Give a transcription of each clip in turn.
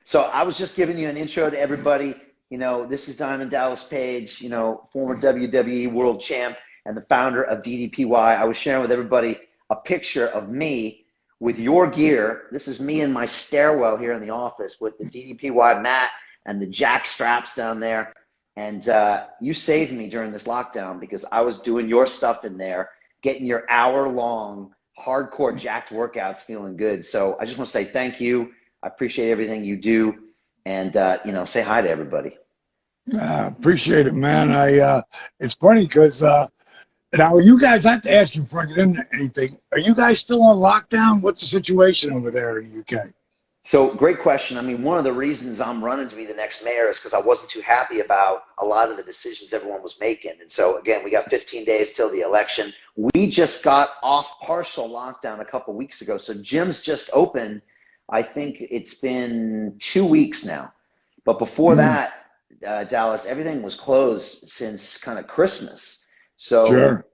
So I was just giving you an intro to everybody. This is Diamond Dallas Page, former WWE World Champ and the founder of DDPY. I was sharing with everybody a picture of me with your gear. This is me in my stairwell here in the office with the DDPY mat and the jack straps down there. And you saved me during this lockdown because I was doing your stuff in there, getting your hour-long hardcore jacked workouts feeling good. So I just want to say thank you. I appreciate everything you do, and say hi to everybody. Appreciate it, man. It's funny because now you guys, I have to ask you before I get into anything. Are you guys still on lockdown? What's the situation over there in the UK? So great question. I mean, one of the reasons I'm running to be the next mayor is because I wasn't too happy about a lot of the decisions everyone was making. And so again, we got 15 days till the election. We just got off partial lockdown a couple weeks ago. So gyms just opened. I think it's been 2 weeks now. But before that, Dallas, everything was closed since kind of Christmas. So, sure.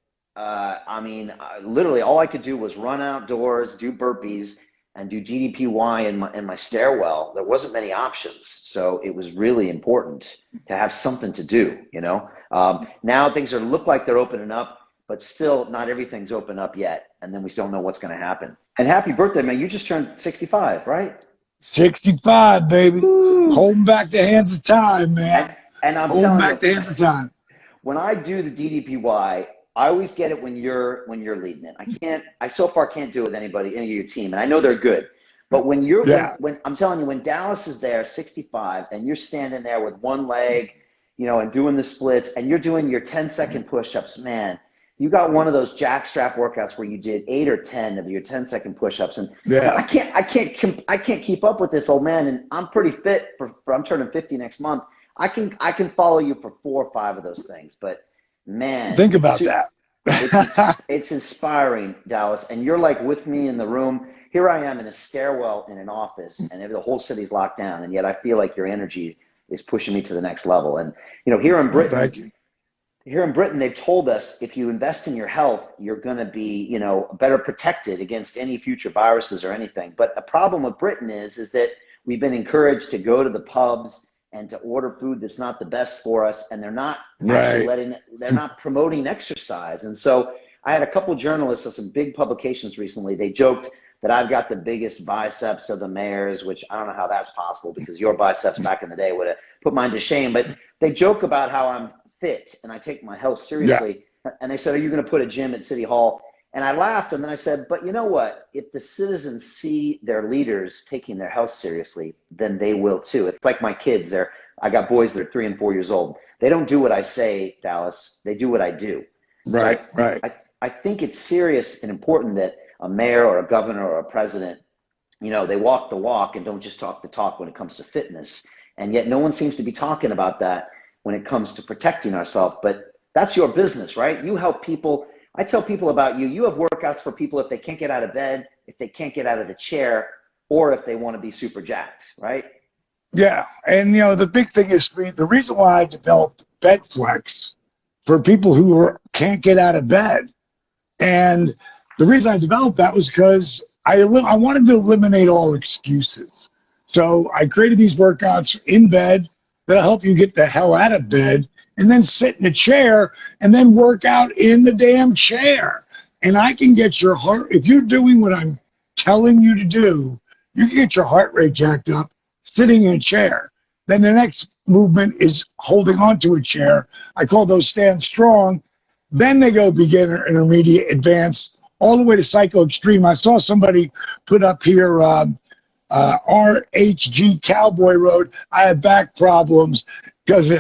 Literally all I could do was run outdoors, do burpees, and do DDPY in my stairwell. There wasn't many options. So it was really important to have something to do, Now things look like they're opening up, but still not everything's open up yet. And then we still don't know what's going to happen. And happy birthday, man. You just turned 65, right? 65, baby. Woo. Holding back the hands of time, man. And I'm holding telling back the hands of time. When I do the DDPY, I always get it when you're leading it. I so far can't do it with any of your team, and I know they're good. But when when I'm telling you, when Dallas is there, 65, and you're standing there with one leg, and doing the splits, and you're doing your 10-second push-ups, man, you got one of those jack strap workouts where you did 8 or 10 of your 10-second push-ups, and I can't keep up with this, old man. And I'm pretty fit I'm turning 50 next month. I can follow you for 4 or 5 of those things, but man, think about that. It's inspiring, Dallas, and you're like with me in the room. Here I am in a stairwell in an office, and the whole city's locked down, and yet I feel like your energy is pushing me to the next level. And here in Britain. Thank you. Here in Britain, they've told us if you invest in your health, you're going to be, better protected against any future viruses or anything. But the problem with Britain is that we've been encouraged to go to the pubs and to order food that's not the best for us, and they're not actually they're not promoting exercise. And so I had a couple journalists of some big publications recently. They joked that I've got the biggest biceps of the mayors, which I don't know how that's possible because your biceps back in the day would have put mine to shame. But they joke about how I'm fit and I take my health seriously. Yeah. And they said, are you going to put a gym at City Hall? And I laughed, and then I said, but you know what? If the citizens see their leaders taking their health seriously, then they will too. It's like my kids. I got boys that are 3 and 4 years old. They don't do what I say, Dallas. They do what I do. Right. I think it's serious and important that a mayor or a governor or a president, they walk the walk and don't just talk the talk when it comes to fitness. And yet no one seems to be talking about that when it comes to protecting ourselves. But that's your business, right? You help people. I tell people about you. You have workouts for people if they can't get out of bed, if they can't get out of the chair, or if they want to be super jacked, right? Yeah. And, the big thing is the reason why I developed BedFlex for people who can't get out of bed. And the reason I developed that was because I wanted to eliminate all excuses. So I created these workouts in bed that'll help you get the hell out of bed and then sit in a chair and then work out in the damn chair. And I can get your heart, if you're doing what I'm telling you to do, you can get your heart rate jacked up sitting in a chair. Then the next movement is holding onto a chair. I call those stand strong. Then they go beginner, intermediate, advanced, all the way to psycho extreme. I saw somebody put up here, RHG Cowboy Road. I have back problems because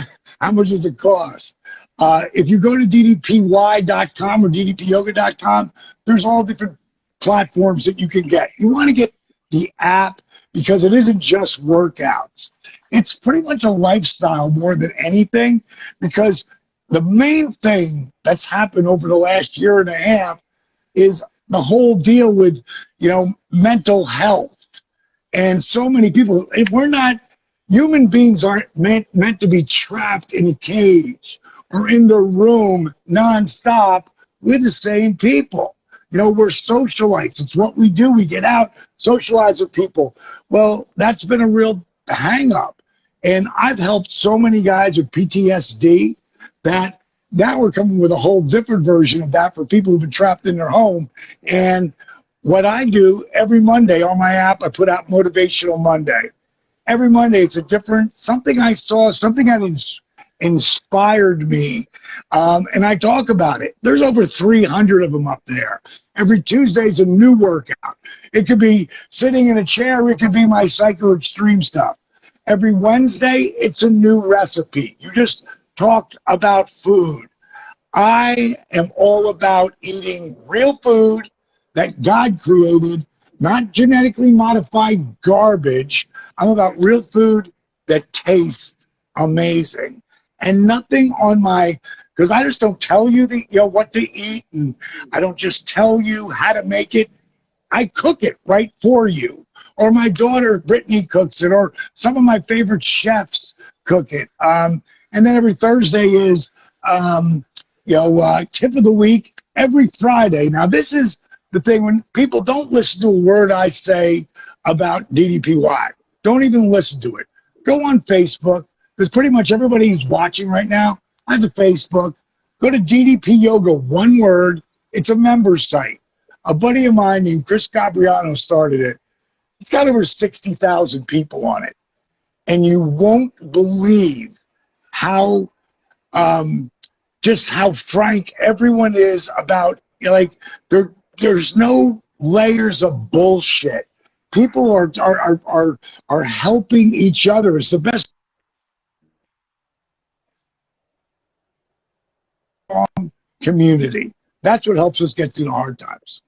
how much does it cost? If you go to ddpy.com or ddpyoga.com, there's all different platforms that you can get. You want to get the app because it isn't just workouts. It's pretty much a lifestyle more than anything, because the main thing that's happened over the last year and a half is the whole deal with, mental health. And so many people, human beings aren't meant to be trapped in a cage or in the room nonstop with the same people. We're socialites. It's what we do. We get out, socialize with people. Well, that's been a real hang up. And I've helped so many guys with PTSD that now we're coming with a whole different version of that for people who've been trapped in their home. And what I do every Monday on my app, I put out Motivational Monday. Every Monday, it's a different, something I saw, something that inspired me. And I talk about it. There's over 300 of them up there. Every Tuesday is a new workout. It could be sitting in a chair. It could be my Psycho Extreme stuff. Every Wednesday, it's a new recipe. You just talked about food. I am all about eating real food that God created, not genetically modified garbage. I'm about real food that tastes amazing. And nothing on my, because I just don't tell you what to eat, and I don't just tell you how to make it. I cook it right for you. Or my daughter Brittany cooks it, or some of my favorite chefs cook it. And then every Thursday is tip of the week. Every Friday. Now this is the thing, when people don't listen to a word I say about DDPY, don't even listen to it. Go on Facebook, because pretty much everybody who's watching right now has a Facebook. Go to DDP Yoga, one word. It's a member site. A buddy of mine named Chris Gabriano started it. It's got over 60,000 people on it. And you won't believe how, just how frank everyone is about, there's no layers of bullshit. People are helping each other. It's the best community. That's what helps us get through the hard times.